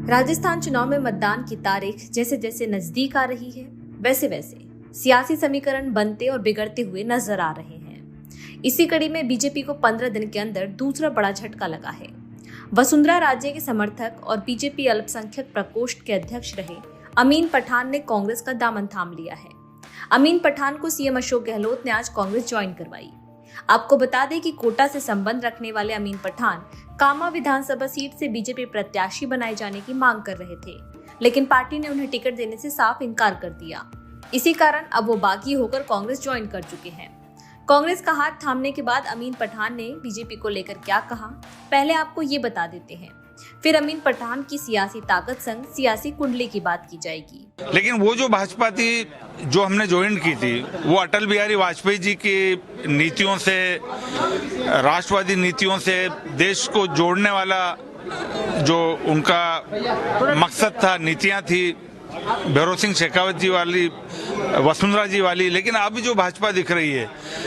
राजस्थान चुनाव में मतदान की तारीख जैसे जैसे नजदीक आ रही है, वैसे वैसे सियासी समीकरण बनते और बिगड़ते हुए नजर आ रहे हैं। इसी कड़ी में बीजेपी को 15 दिन के अंदर दूसरा बड़ा झटका लगा है। वसुंधरा राजे के समर्थक और बीजेपी अल्पसंख्यक प्रकोष्ठ के अध्यक्ष रहे अमीन पठान ने कांग्रेस का दामन थाम लिया है। अमीन पठान को सीएम अशोक गहलोत ने आज कांग्रेस ज्वाइन करवाई। आपको बता दें कि कोटा से संबंध रखने वाले अमीन पठान कामा विधानसभा सीट से बीजेपी प्रत्याशी बनाए जाने की मांग कर रहे थे, लेकिन पार्टी ने उन्हें टिकट देने से साफ इनकार कर दिया। इसी कारण अब वो बागी होकर कांग्रेस ज्वाइन कर चुके हैं। कांग्रेस का हाथ थामने के बाद अमीन पठान ने बीजेपी को लेकर क्या कहा, पहले आपको ये बता देते हैं, फिर अमीन पठान की सियासी ताकत संग सियासी कुंडली की बात की जाएगी। लेकिन वो जो भाजपा थी जो हमने ज्वाइन की थी, वो अटल बिहारी वाजपेयी जी की नीतियों से, राष्ट्रवादी नीतियों से देश को जोड़ने वाला जो उनका मकसद था, नीतियां थी, भैरव सिंह शेखावत जी वाली, वसुंधरा जी वाली। लेकिन अब जो भाजपा दिख रही है,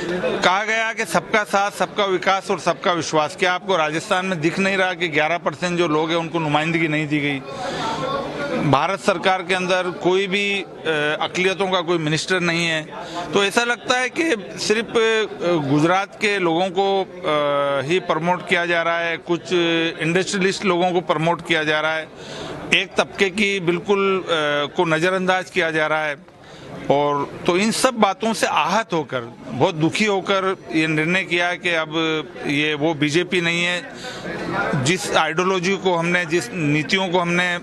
कहा गया कि सबका साथ, सबका विकास और सबका विश्वास। क्या आपको राजस्थान में दिख नहीं रहा कि 11% जो लोग हैं उनको नुमाइंदगी नहीं दी गई? भारत सरकार के अंदर कोई भी अकलियतों का कोई मिनिस्टर नहीं है। तो ऐसा लगता है कि सिर्फ गुजरात के लोगों को ही प्रमोट किया जा रहा है, कुछ इंडस्ट्रियलिस्ट लोगों को प्रमोट किया जा रहा है, एक तबके की बिल्कुल को नज़रअंदाज किया जा रहा है। और तो इन सब बातों से आहत होकर, बहुत दुखी होकर ये निर्णय किया कि अब ये वो बीजेपी नहीं है जिस आइडियोलॉजी को हमने, जिस नीतियों को हमने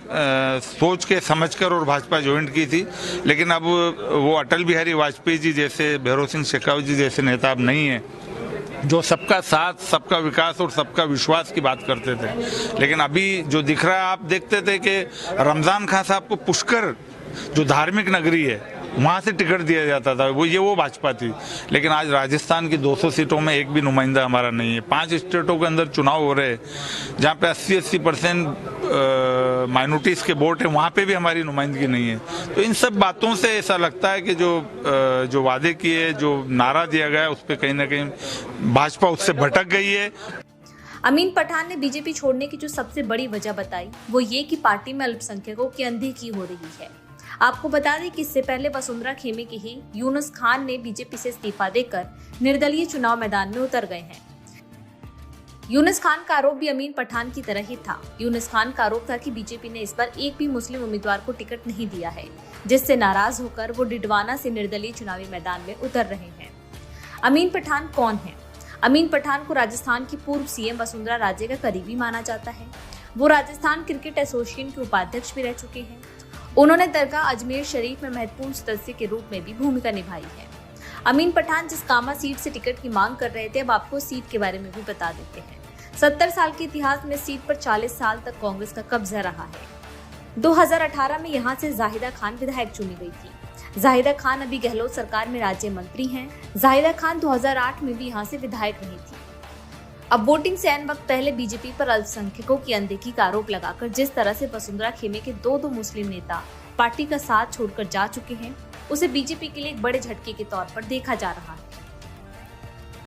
सोच के समझकर और भाजपा ज्वाइन की थी। लेकिन अब वो अटल बिहारी वाजपेयी जी जैसे, भैरव सिंह शेखावत जी जैसे नेता अब नहीं है जो सबका साथ, सबका विकास और सबका विश्वास की बात करते थे। लेकिन अभी जो दिख रहा है, आप देखते थे कि रमजान खान साहब को पुष्कर, जो धार्मिक नगरी है, वहाँ से टिकट दिया जाता था, वो भाजपा थी। लेकिन आज राजस्थान की 200 सीटों में एक भी नुमाइंदा हमारा नहीं है। 5 स्टेटों के अंदर चुनाव हो रहे हैं जहाँ पे 80% माइनॉरिटीज के वोट है, वहाँ पे भी हमारी नुमाइंदगी नहीं है। तो इन सब बातों से ऐसा लगता है कि जो वादे किए, जो नारा दिया गया, उस पर कहीं ना कहीं भाजपा उससे भटक गई है। अमीन पठान ने बीजेपी छोड़ने की जो सबसे बड़ी वजह बताई, वो ये कि पार्टी में अल्पसंख्यकों की अनदेखी हो रही है। आपको बता दें कि इससे पहले वसुंधरा खेमे के ही यूनुस खान ने बीजेपी से इस्तीफा देकर निर्दलीय चुनाव मैदान में उतर गए हैं। यूनुस खान का आरोप भी अमीन पठान की तरह ही था। यूनुस खान का आरोप था कि बीजेपी ने इस बार एक भी मुस्लिम उम्मीदवार को टिकट नहीं दिया है, जिससे नाराज होकर वो डिडवाना से निर्दलीय चुनावी मैदान में उतर रहे हैं। अमीन पठान कौन है? अमीन पठान को राजस्थान की पूर्व सीएम वसुंधरा राजे का करीबी माना जाता है। वो राजस्थान क्रिकेट एसोसिएशन के उपाध्यक्ष भी रह चुके हैं। उन्होंने दरगाह अजमेर शरीफ में महत्वपूर्ण सदस्य के रूप में भी भूमिका निभाई है। अमीन पठान जिस कामा सीट से टिकट की मांग कर रहे थे, अब आपको सीट के बारे में भी बता देते हैं। 70 साल के इतिहास में सीट पर 40 साल तक कांग्रेस का कब्जा रहा है। 2018 में यहाँ से जाहिदा खान विधायक चुनी गई थी। जाहिदा खान अभी गहलोत सरकार में राज्य मंत्री हैं। जाहिदा खान 2008 में भी यहाँ से विधायक रही थी। अब वोटिंग से ऐन वक्त पहले बीजेपी पर अल्पसंख्यकों की अनदेखी का आरोप लगाकर जिस तरह से वसुंधरा खेमे के दो मुस्लिम नेता पार्टी का साथ छोड़कर जा चुके हैं, उसे बीजेपी के लिए एक बड़े झटके के तौर पर देखा जा रहा है।